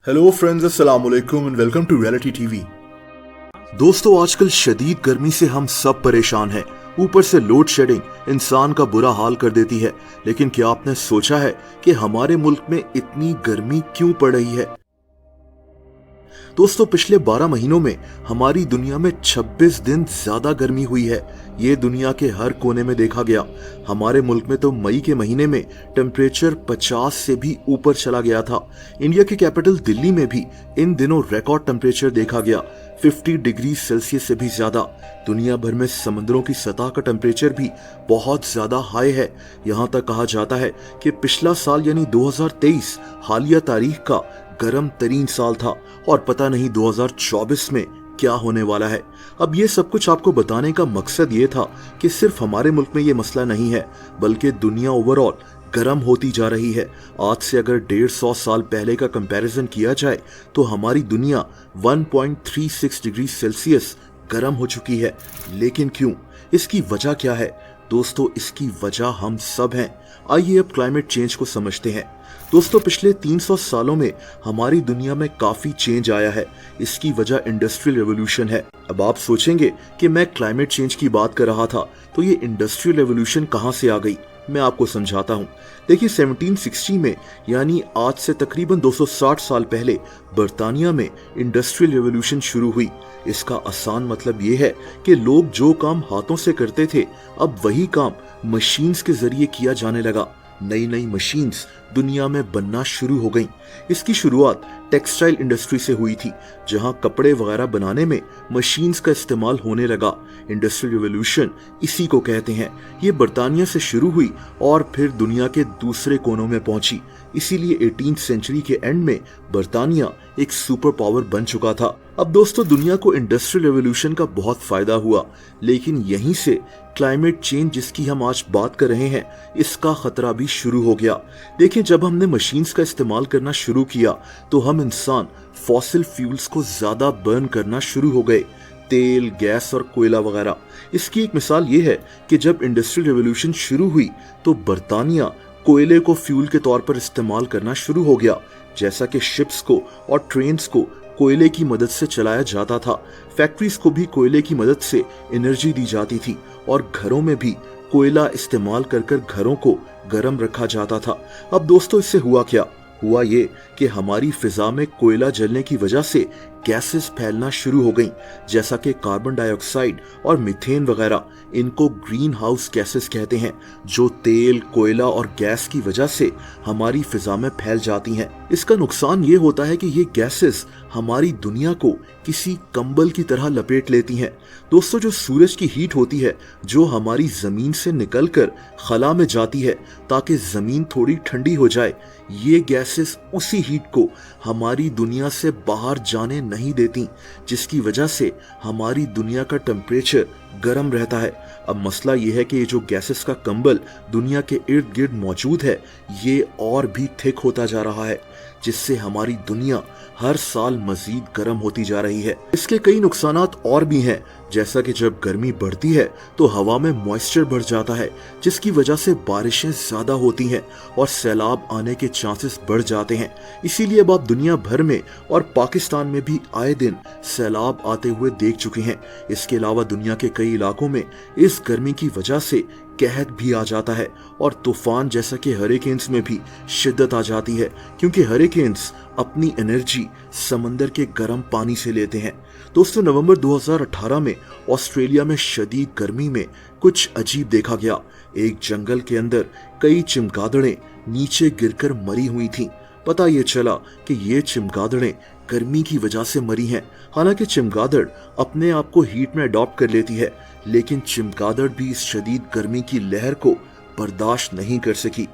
Hello friends, अस्सलाम वालेकुम and welcome to reality TV. दोस्तों, आजकल शदीद गर्मी से हम सब परेशान हैं। ऊपर से लोड शेडिंग इंसान का बुरा हाल कर देती है। लेकिन क्या आपने सोचा है कि हमारे मुल्क में इतनी गर्मी क्यों पड़ रही है? दोस्तों, पिछले 12 महीनों में हमारी दुनिया में 26 दिन ज्यादा गर्मी हुई है। ये दुनिया के हर कोने में देखा गया। हमारे मुल्क में तो मई के महीने में टेम्परेचर 50 से भी ऊपर चला गया था। इंडिया की कैपिटल दिल्ली में भी इन दिनों रिकॉर्ड टेम्परेचर देखा गया, 50 डिग्री सेल्सियस से भी ज्यादा। दुनिया भर में समुद्रों की सतह का टेम्परेचर भी बहुत ज्यादा हाई है। यहाँ तक कहा जाता है कि पिछला साल यानी 2023 हालिया तारीख का गर्म तरीन साल था और पता नहीं 2024 में क्या होने वाला है। अब ये सब कुछ आपको बताने का मकसद ये था कि सिर्फ हमारे मुल्क में ये मसला नहीं है, बल्कि दुनिया ओवरऑल गर्म होती जा रही है। आज से अगर 150 साल पहले का कंपैरिजन किया जाए तो हमारी दुनिया 1.36 डिग्री सेल्सियस गर्म हो चुकी है। लेकिन क्यों? इसकी वजह क्या है? दोस्तों, इसकी वजह हम सब हैं। आइए अब क्लाइमेट चेंज को समझते हैं। दोस्तों, पिछले 300 सालों में हमारी दुनिया में काफी चेंज आया है। इसकी वजह इंडस्ट्रियल रेवोल्यूशन है। अब आप सोचेंगे कि मैं क्लाइमेट चेंज की बात कर रहा था, तो ये इंडस्ट्रियल रेवोल्यूशन कहां से आ गई? मैं आपको समझाता हूं। देखिए, 1760 में यानी आज से तकरीबन 260 साल पहले बर्तानिया में इंडस्ट्रियल रेवोल्यूशन शुरू हुई। इसका आसान मतलब ये है कि लोग जो काम हाथों से करते थे, अब वही काम मशीन्स के जरिए किया जाने लगा। नई नई मशीन्स दुनिया में बनना शुरू हो गईं। इसकी शुरुआत टेक्सटाइल इंडस्ट्री से हुई थी, जहां कपड़े वगैरह बनाने में मशीन्स का इस्तेमाल होने लगा। इंडस्ट्रियल रिवॉल्यूशन इसी को कहते हैं। ये बर्तानिया से शुरू हुई और फिर दुनिया के दूसरे कोनों में पहुंची। इसीलिए 18वीं सेंचुरी के एंड में बर्तानिया एक सुपर पावर बन चुका था। अब दोस्तों, दुनिया को इंडस्ट्रियल रेवोल्यूशन का बहुत फायदा हुआ, लेकिन यहीं से क्लाइमेट चेंज जिसकी हम आज बात कर रहे हैं, इसका खतरा भी शुरू हो गया। देखिए, जब हमने मशीन्स का इस्तेमाल करना शुरू किया तो हम इंसान फॉसिल फ्यूल्स को ज्यादा बर्न करना शुरू हो गए, तेल, गैस और कोयला वगैरह। इसकी एक मिसाल ये है कि जब इंडस्ट्रियल रेवोल्यूशन शुरू हुई तो बर्तानिया कोयले को फ्यूल के तौर पर इस्तेमाल करना शुरू हो गया। जैसा कि शिप्स को और ट्रेन्स को कोयले की मदद से चलाया जाता था, फैक्ट्रीज को भी कोयले की मदद से एनर्जी दी जाती थी और घरों में भी कोयला इस्तेमाल कर घरों को गर्म रखा जाता था। अब दोस्तों, इससे हुआ क्या? हुआ ये कि हमारी फिजा में कोयला जलने की वजह से गैसेस फैलना शुरू हो गईं, जैसा कि कार्बन डाइऑक्साइड और मीथेन वगैरह। इनको ग्रीन हाउस गैसेस कहते हैं, जो तेल, कोयला और गैस की वजह से हमारी फिजा में फैल जाती हैं। इसका नुकसान ये होता है कि ये गैसेस हमारी दुनिया को किसी कंबल की तरह लपेट लेती हैं। दोस्तों, जो सूरज की हीट होती है, जो हमारी जमीन से निकलकर खला में जाती है ताकि जमीन थोड़ी ठंडी हो जाए, ये गैसेस उसी हीट को हमारी दुनिया से बाहर जाने नहीं देती, जिसकी वजह से हमारी दुनिया का टेम्परेचर गर्म रहता है। अब मसला यह है कि ये जो गैसेस का कंबल दुनिया के इर्द गिर्द मौजूद है, ये और भी थिक होता जा रहा है, जिससे हमारी दुनिया हर साल मजीद गर्म होती जा रही है। इसके कई नुकसानात और भी हैं, जैसा कि जब गर्मी बढ़ती है तो हवा में मॉइस्चर बढ़ जाता है, जिसकी वजह से बारिशें ज्यादा होती हैं और सैलाब आने के चांसेस बढ़ जाते हैं। इसीलिए अब आप दुनिया भर में और पाकिस्तान में भी आए दिन सैलाब आते हुए देख चुके हैं। इसके अलावा दुनिया के कई इलाकों में इस गर्मी की वजह से कहत भी आ जाता है और तूफान जैसा कि हरिकेन्स में भी शिद्दत आ जाती है, क्योंकि हरिकेन्स अपनी एनर्जी समंदर के गर्म पानी से लेते हैं। दोस्तों, नवंबर 2018 में ऑस्ट्रेलिया में शदीद गर्मी में कुछ अजीब देखा गया। एक जंगल के अंदर कई चमगादड़ें नीचे गिरकर मरी हुई थीं। पता ये चला कि ये चमगादड़ें गर्मी की वजह से मरी हैं। हालांकि चमगादड़ अपने आप को हीट में अडॉप्ट कर लेती है, लेकिन चमगादड़ भी इस शदीद गर्मी की लहर को बर्दाश्त नहीं कर सकी।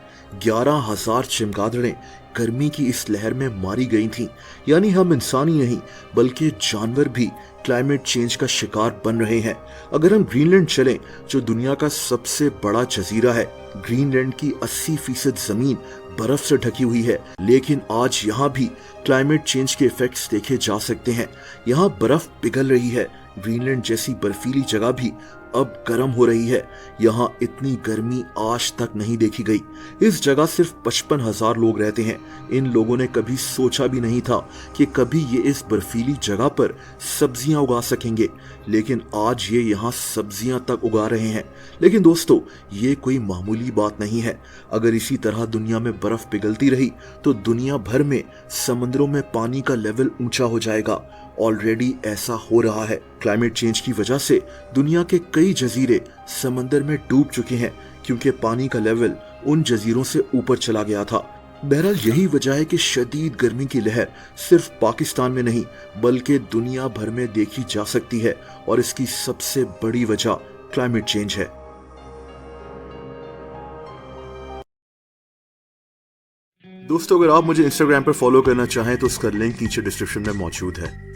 11,000 चमगादड़ें गर्मी की इस लहर में मारी गई थीं। यानी हम इंसान ही नहीं बल्कि जानवर भी क्लाइमेट चेंज का शिकार बन रहे हैं। अगर हम ग्रीनलैंड चलें, जो दुनिया का सबसे बड़ा जजीरा है, ग्रीनलैंड की 80% जमीन बर्फ से ढकी हुई है, लेकिन आज यहाँ भी क्लाइमेट चेंज के इफेक्ट्स देखे जा सकते हैं। यहाँ बर्फ पिघल रही है। ग्रीनलैंड जैसी बर्फीली जगह भी अब गर्म हो रही है। यहाँ इतनी गर्मी आज तक नहीं देखी गई। इस जगह सिर्फ 55,000 लोग रहते हैं। इन लोगों ने कभी सोचा भी नहीं था कि कभी ये इस बर्फीली जगह पर सब्जियां उगा सकेंगे, लेकिन आज ये यहाँ सब्जियां तक उगा रहे हैं। लेकिन दोस्तों, ये कोई मामूली बात नहीं है। अगर इसी तरह दुनिया में बर्फ पिघलती रही तो दुनिया भर में समंदरों में पानी का लेवल ऊंचा हो जाएगा। ऑलरेडी ऐसा हो रहा है। क्लाइमेट चेंज की वजह से दुनिया के कई जजीरे समंदर में डूब चुके हैं, क्योंकि पानी का लेवल उन जजीरों से ऊपर चला गया था। बहरहाल यही वजह है कि शदीद गर्मी की लहर सिर्फ पाकिस्तान में नहीं बल्कि दुनिया भर में देखी जा सकती है, और इसकी सबसे बड़ी वजह क्लाइमेट चेंज है। दोस्तों, अगर आप मुझे इंस्टाग्राम पर फॉलो करना चाहें तो उसका लिंक नीचे डिस्क्रिप्शन में मौजूद है।